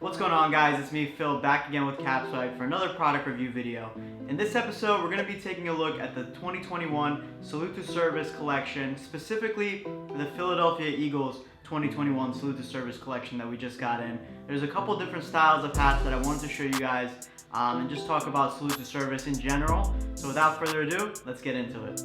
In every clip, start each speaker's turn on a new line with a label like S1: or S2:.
S1: What's going on, guys? It's me, Phil, back again with Capswag for another product review video. In this episode, we're going to be taking a look at the 2021 Salute to Service collection, specifically the Philadelphia Eagles 2021 Salute to Service collection that we just got in. There's a couple different styles of hats that I wanted to show you guys and just talk about Salute to Service in general. So without further ado, let's get into it.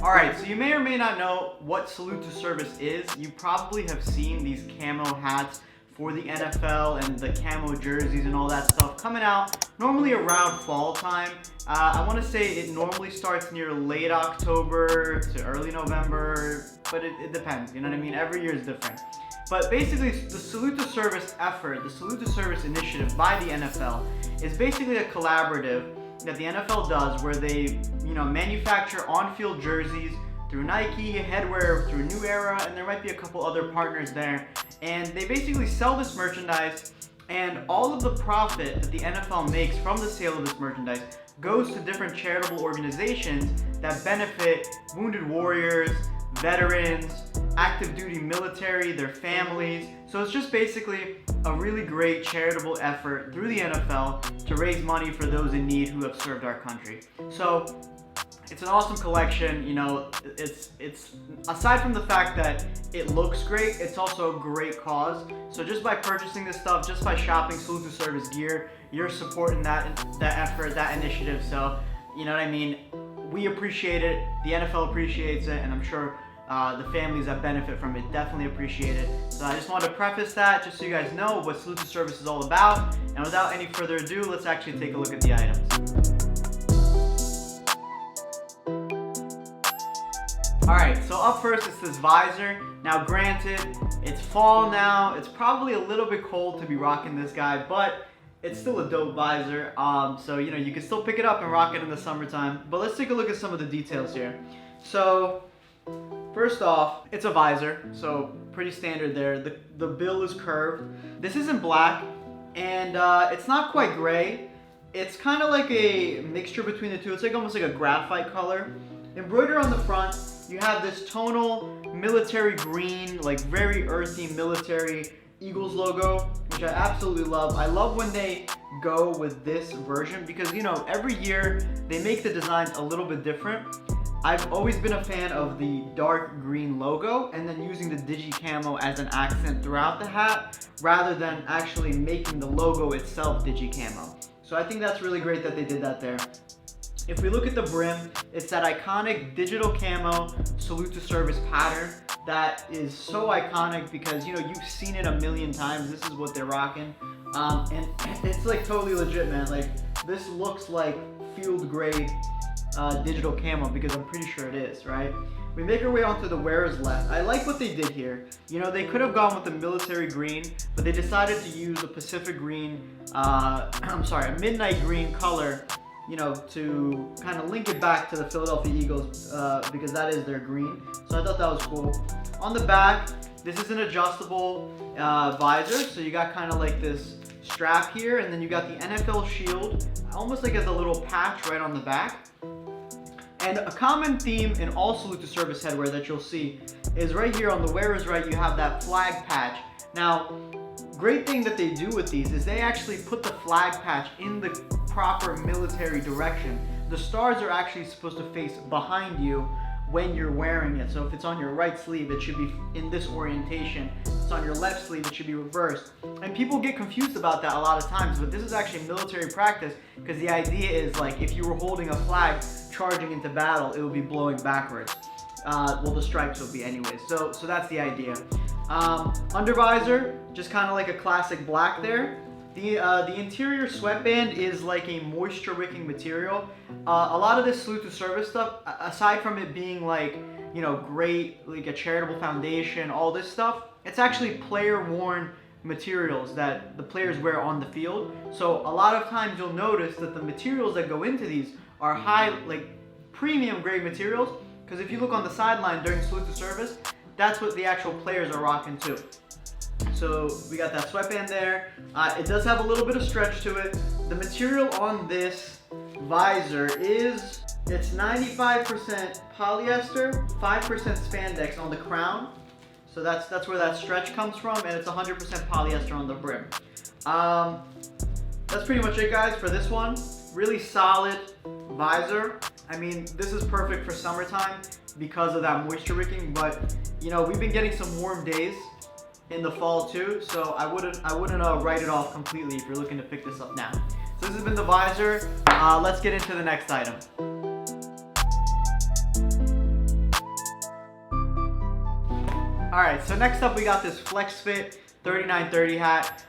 S1: Alright, so you may or may not know what Salute to Service is. You probably have seen these camo hats for the NFL and the camo jerseys and all that stuff coming out normally around fall time. I want to say it normally starts near late October to early November, but it depends, you know what I mean? Every year is different. But basically, the Salute to Service effort, the Salute to Service initiative by the NFL is basically a collaborative that the NFL does where they, manufacture on-field jerseys through Nike, headwear through New Era, and there might be a couple other partners there. And they basically sell this merchandise, and all of the profit that the NFL makes from the sale of this merchandise goes to different charitable organizations that benefit wounded warriors, veterans, active duty military, their families. So it's just basically a really great charitable effort through the NFL to raise money for those in need who have served our country. So it's an awesome collection. It's aside from the fact that it looks great, it's also a great cause. So just by purchasing this stuff, just by shopping Salute to Service gear, you're supporting that effort, that initiative. So, you know what I mean? We appreciate it, the NFL appreciates it, and I'm sure the families that benefit from it definitely appreciate it. So I just wanted to preface that just so you guys know what Salute to Service is all about. And without any further ado, let's actually take a look at the items. Alright, so up first it's this visor. Now granted, it's fall now, it's probably a little bit cold to be rocking this guy, but it's still a dope visor. So you can still pick it up and rock it in the summertime. But let's take a look at some of the details here. So first off, it's a visor, so pretty standard there. The bill is curved. This isn't black, and it's not quite gray. It's kind of like a mixture between the two. It's like almost like a graphite color. Embroidered on the front, you have this tonal military green, like very earthy military Eagles logo, which I absolutely love. I love when they go with this version because, every year they make the designs a little bit different. I've always been a fan of the dark green logo and then using the digi camo as an accent throughout the hat rather than actually making the logo itself digi camo. So I think that's really great that they did that there. If we look at the brim, it's that iconic digital camo Salute to Service pattern that is so iconic because you've seen it a million times. This is what they're rocking, and it's like totally legit, man. Like this looks like field grade digital camo because I'm pretty sure it is, right? We make our way onto the wearer's left. I like what they did here. They could have gone with the military green, but they decided to use a Pacific green, a midnight green color, to kind of link it back to the Philadelphia Eagles because that is their green. So I thought that was cool. On the back, this is an adjustable visor. So you got kind of like this strap here, and then you got the NFL shield, almost like as a little patch right on the back. And a common theme in all Salute to Service headwear that you'll see is right here on the wearer's right, you have that flag patch. Now, great thing that they do with these is they actually put the flag patch in the proper military direction. The stars are actually supposed to face behind you when you're wearing it. So if it's on your right sleeve, it should be in this orientation. If it's on your left sleeve, it should be reversed. And people get confused about that a lot of times, but this is actually military practice because the idea is like if you were holding a flag charging into battle, it would be blowing backwards. Well, the stripes will be anyways. So that's the idea. Under visor, just kind of like a classic black there. The interior sweatband is like a moisture wicking material. A lot of this Salute to Service stuff, aside from it being like, great, like a charitable foundation, all this stuff, it's actually player worn materials that the players wear on the field. So a lot of times you'll notice that the materials that go into these are high, like premium grade materials, because if you look on the sideline during Salute to Service, that's what the actual players are rocking too. So we got that sweatband there. It does have a little bit of stretch to it. The material on this visor is, it's 95% polyester, 5% spandex on the crown. So that's where that stretch comes from, and it's 100% polyester on the brim. That's pretty much it, guys, for this one. Really solid visor. I mean, this is perfect for summertime because of that moisture wicking, but you know, we've been getting some warm days in the fall too, so I wouldn't write it off completely if you're looking to pick this up now. So this has been the visor. Let's get into the next item. Alright, so next up we got this Flex Fit 3930 hat.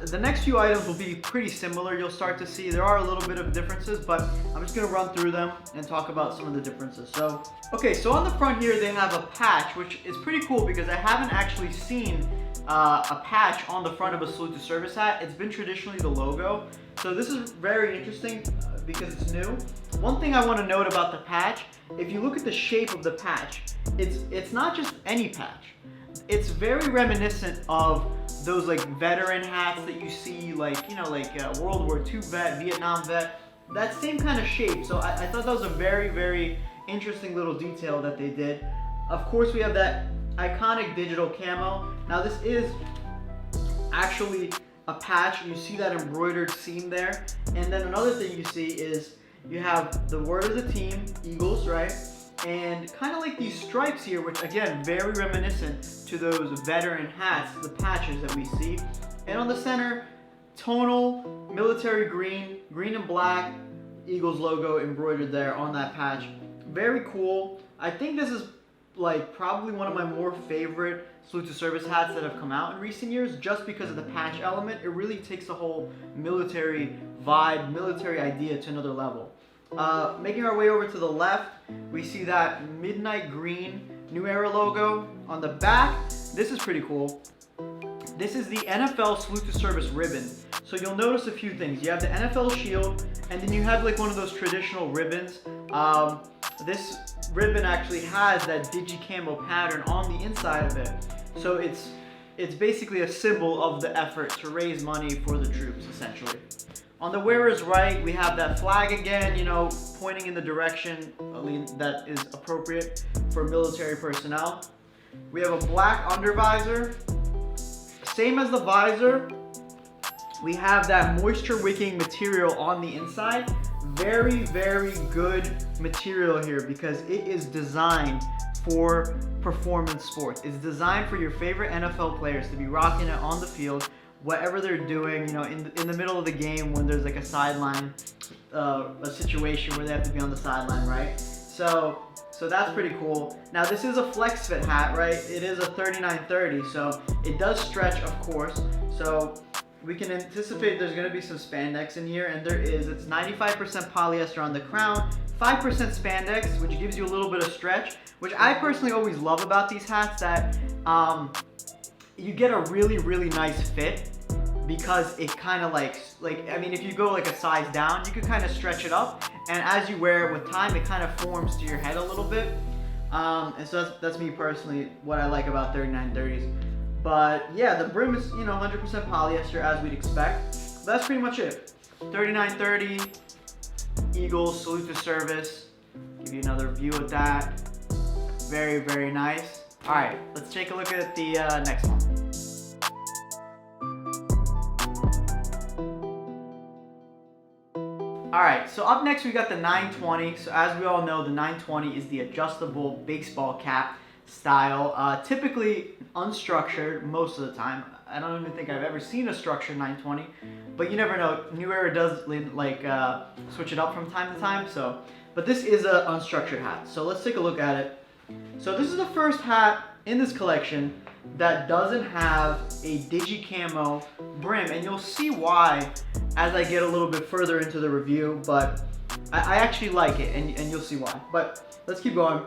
S1: The next few items will be pretty similar. You'll start to see there are a little bit of differences, but I'm just going to run through them and talk about some of the differences. So, okay, so on the front here they have a patch, which is pretty cool because I haven't actually seen a patch on the front of a Salute to Service hat. It's been traditionally the logo. So this is very interesting because it's new. One thing I want to note about the patch, if you look at the shape of the patch, it's not just any patch. It's very reminiscent of those like veteran hats that you see, like, you know, like World War II vet, Vietnam vet, that same kind of shape. So I thought that was a very, very interesting little detail that they did. Of course, we have that iconic digital camo. Now this is actually a patch. You see that embroidered seam there. And then another thing you see is you have the word of the team, Eagles, right? And kind of like these stripes here, which again, very reminiscent to those veteran hats, the patches that we see. And on the center, tonal military green, green and black, Eagles logo embroidered there on that patch. Very cool. I think this is like probably one of my more favorite Salute to Service hats that have come out in recent years, just because of the patch element. It really takes the whole military vibe, military idea to another level. Making our way over to the left, we see that midnight green New Era logo. On the back, this is pretty cool. This is the NFL Salute to Service ribbon. So you'll notice a few things. You have the NFL shield, and then you have like one of those traditional ribbons. This ribbon actually has that digi camo pattern on the inside of it. So it's basically a symbol of the effort to raise money for the troops, essentially. On the wearer's right, we have that flag again, you know, pointing in the direction that is appropriate for military personnel. We have a black undervisor. Same as the visor, we have that moisture wicking material on the inside. Very, very good material here because it is designed for performance sports. It's designed for your favorite NFL players to be rocking it on the field, whatever they're doing, you know, in the middle of the game when there's like a sideline, a situation where they have to be on the sideline, right? So that's pretty cool. Now this is a Flex Fit hat, right? It is a 3930, so it does stretch, of course. So we can anticipate there's gonna be some spandex in here, and there is. It's 95% polyester on the crown, 5% spandex, which gives you a little bit of stretch, which I personally always love about these hats, that you get a really, really nice fit because it kind of like, I mean, if you go like a size down, you can kind of stretch it up, and as you wear it with time, it kind of forms to your head a little bit. And so that's me personally, what I like about 3930s. But yeah, the brim is, you know, 100% polyester as we'd expect. But that's pretty much it. 3930, Eagles, Salute to Service. Give you another view of that. Very, very nice. All right, let's take a look at the next one. All right, so up next we got the 920. So as we all know, the 920 is the adjustable baseball cap style. Typically unstructured most of the time. I don't even think I've ever seen a structured 920, but you never know. New Era does like switch it up from time to time. So, but this is an unstructured hat. So let's take a look at it. So this is the first hat in this collection that doesn't have a digi camo brim, and you'll see why as I get a little bit further into the review, but I actually like it, and you'll see why. But let's keep going.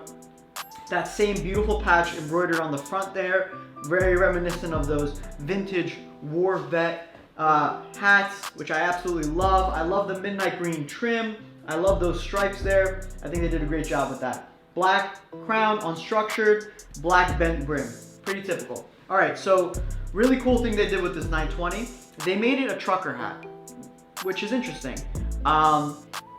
S1: That same beautiful patch embroidered on the front there, very reminiscent of those vintage war vet hats, which I absolutely love. I love the midnight green trim. I love those stripes there. I think they did a great job with that. Black crown, unstructured, black bent brim. Pretty typical. All right, so really cool thing they did with this 920. They made it a trucker hat, which is interesting.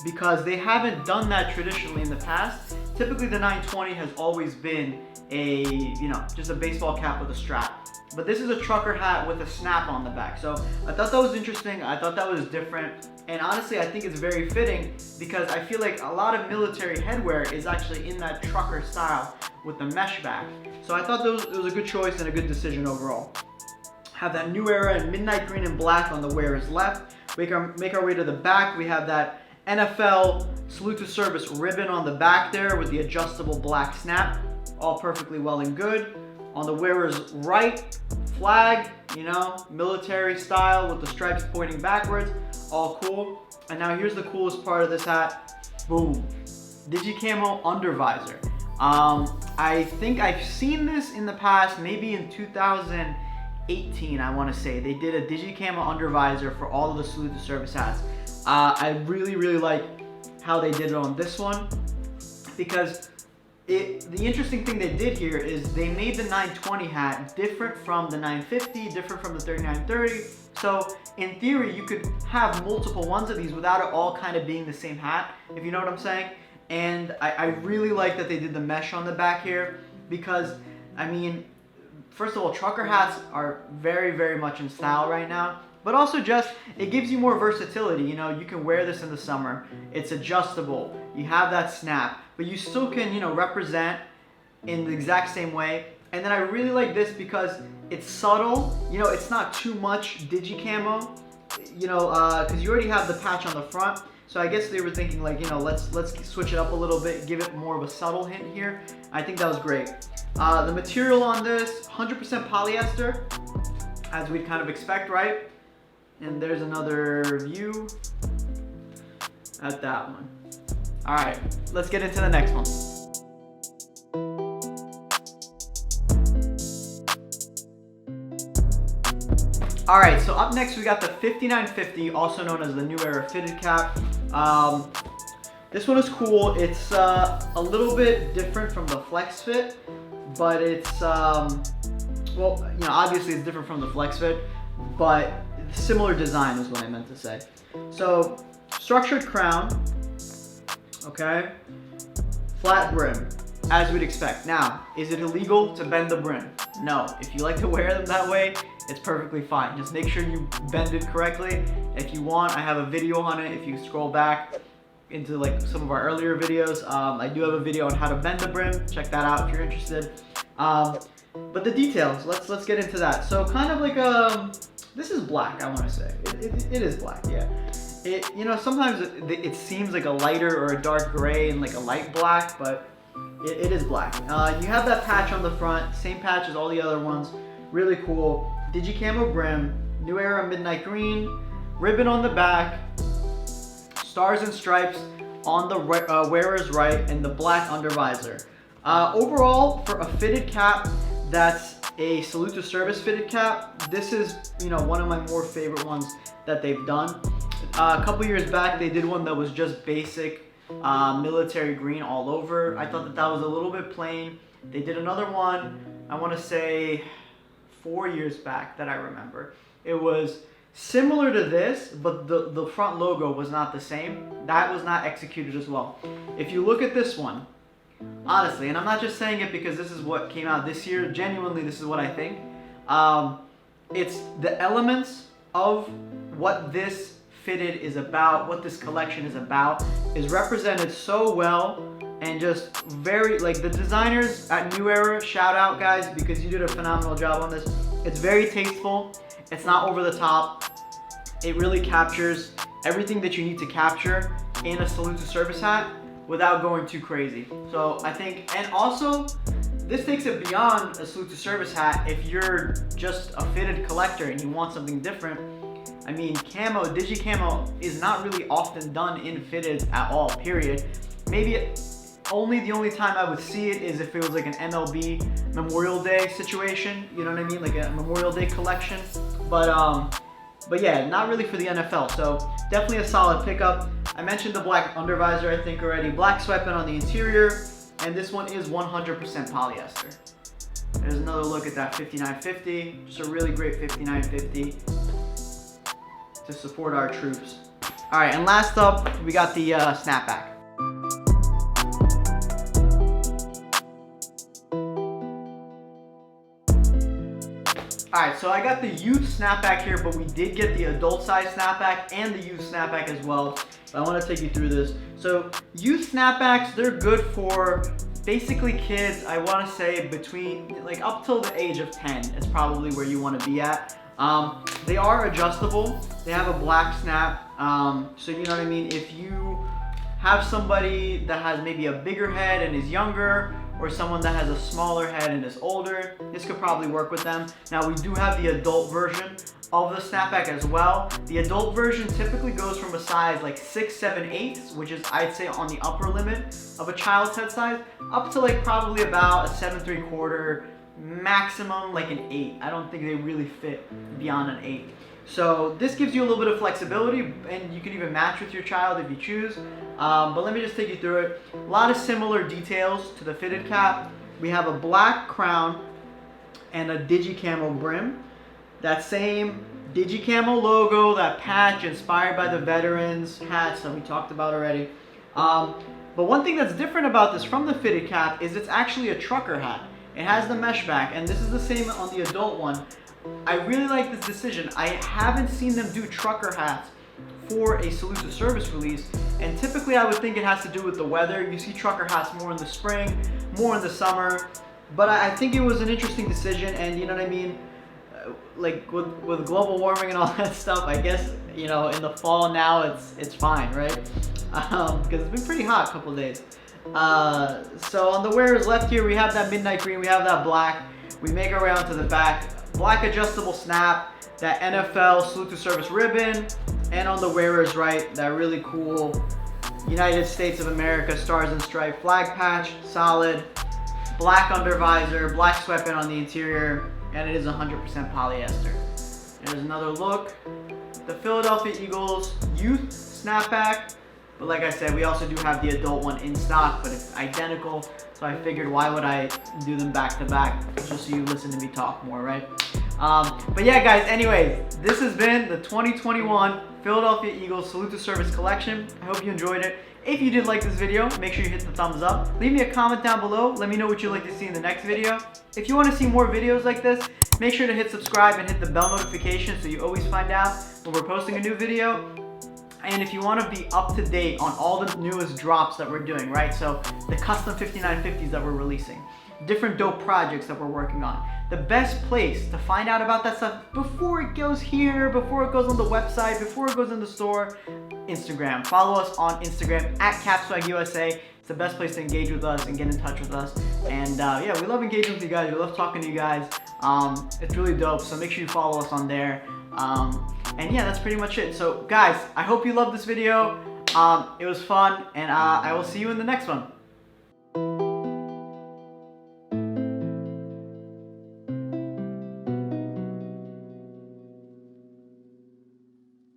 S1: because they haven't done that traditionally in the past. Typically the 920 has always been a, just a baseball cap with a strap. But this is a trucker hat with a snap on the back. So I thought that was interesting. I thought that was different. And honestly, I think it's very fitting because I feel like a lot of military headwear is actually in that trucker style with the mesh back. So I thought it was a good choice and a good decision overall. Have that New Era in midnight green and black on the wearer's left. Make our way to the back. We have that NFL Salute to Service ribbon on the back there with the adjustable black snap. All perfectly well and good. On the wearer's right, flag, military style with the stripes pointing backwards. All cool. And now here's the coolest part of this hat. Boom. Camo under visor. I think I've seen this in the past, maybe in 2018, I want to say. They did a Camo under visor for all of the Salute to Service hats. I really, really like how they did it on this one because the interesting thing they did here is they made the 920 hat different from the 950, different from the 3930. So in theory, you could have multiple ones of these without it all kind of being the same hat, if you know what I'm saying. And I really like that they did the mesh on the back here because, first of all, trucker hats are very, very much in style right now. But also it gives you more versatility. You can wear this in the summer. It's adjustable. You have that snap, but you still can, represent in the exact same way. And then I really like this because it's subtle. It's not too much Camo, because you already have the patch on the front. So I guess they were thinking like, let's switch it up a little bit, give it more of a subtle hint here. I think that was great. The material on this, 100% polyester, as we'd kind of expect, right? And there's another view at that one. All right, let's get into the next one. All right, so up next we got the 5950, also known as the New Era fitted cap. This one is cool. It's a little bit different from the Flex Fit, but it's, obviously it's different from the Flex Fit, but similar design is what I meant to say. So, structured crown, okay, flat brim, as we'd expect. Now, is it illegal to bend the brim? No. If you like to wear them that way, it's perfectly fine. Just make sure you bend it correctly. If you want, I have a video on it. If you scroll back into like some of our earlier videos, I do have a video on how to bend the brim. Check that out if you're interested. But the details, let's get into that. So kind of like this is black, I want to say. It is black, yeah. Sometimes it seems like a lighter or a dark gray and like a light black, but it is black. You have that patch on the front, same patch as all the other ones. Really cool. Camo brim, New Era midnight green, ribbon on the back, stars and stripes on the wearer's right, and the black under visor. Overall, for a fitted cap that's a Salute to Service fitted cap, this is one of my more favorite ones that they've done. A couple years back, they did one that was just basic military green all over. I thought that was a little bit plain. They did another one, I want to say 4 years back that I remember. It was similar to this, but the front logo was not the same. That was not executed as well. If you look at this one, honestly, and I'm not just saying it because this is what came out this year, genuinely this is what I think. It's the elements of what this fitted is about, what this collection is about, is represented so well. And just very, like the designers at New Era, shout out guys, because you did a phenomenal job on this. It's very tasteful, it's not over the top. It really captures everything that you need to capture in a Salute to Service hat without going too crazy. So I think, and also, this takes it beyond a Salute to Service hat. If you're just a fitted collector and you want something different, Camo, Camo is not really often done in fitted at all, period. Maybe the only time I would see it is if it was like an MLB Memorial Day situation, you know what I mean? Like a Memorial Day collection. But yeah, not really for the NFL. So definitely a solid pickup. I mentioned the black undervisor, I think already. Black sweatband on the interior. And this one is 100% polyester. There's another look at that 5950. Just a really great 5950 to support our troops. All right, and last up, we got the Snapback. Alright, so I got the youth snapback here, but we did get the adult size snapback and the youth snapback as well. But I want to take you through this. So youth snapbacks, they're good for basically kids, I want to say between, like up till the age of 10 is probably where you want to be at. They are adjustable. They have a black snap. So you know what I mean? If you have somebody that has maybe a bigger head and is younger, or someone that has a smaller head and is older, this could probably work with them. Now we do have the adult version of the snapback as well. The adult version typically goes from a size like 6, 7, 8, which is I'd say on the upper limit of a child's head size, up to like probably about a 7, 3/4, maximum like an 8. I don't think they really fit beyond an 8. So this gives you a little bit of flexibility, and you can even match with your child if you choose. But let me just take you through it. A lot of similar details to the fitted cap. We have a black crown and a Camo brim. That same Camo logo, that patch inspired by the veterans hats that we talked about already. But one thing that's different about this from the fitted cap is it's actually a trucker hat. It has the mesh back, and this is the same on the adult one. I really like this decision. I haven't seen them do trucker hats for a Salute to Service release, and typically I would think it has to do with the weather. You see trucker hats more in the spring, more in the summer, but I think it was an interesting decision, and you know what I mean? Like with global warming and all that stuff, I guess, you know, in the fall now it's fine, right? Because it's been pretty hot a couple of days. So on the wearers left here, we have that midnight green, we have that black. We make our way onto the back. Black adjustable snap, that NFL Salute to Service ribbon, and on the wearers right, that really cool United States of America Stars and Stripes flag patch, solid. Black under visor, black sweatband on the interior, and it is 100% polyester. There's another look. The Philadelphia Eagles youth snapback. But like I said, we also do have the adult one in stock, but it's identical. So I figured, why would I do them back to back? Just so you listen to me talk more, right? But yeah, guys, anyways, this has been the 2021 Philadelphia Eagles Salute to Service collection. I hope you enjoyed it. If you did like this video, make sure you hit the thumbs up. Leave me a comment down below. Let me know what you'd like to see in the next video. If you want to see more videos like this, make sure to hit subscribe and hit the bell notification so you always find out when we're posting a new video. And if you want to be up to date on all the newest drops that we're doing, right? So the custom 5950s that we're releasing, different dope projects that we're working on. The best place to find out about that stuff before it goes here, before it goes on the website, before it goes in the store, Instagram. Follow us on Instagram at CapSwagUSA. It's the best place to engage with us and get in touch with us. And yeah, we love engaging with you guys. We love talking to you guys. It's really dope. So make sure you follow us on there. And yeah, that's pretty much it. So guys, I hope you loved this video. It was fun, and I will see you in the next one.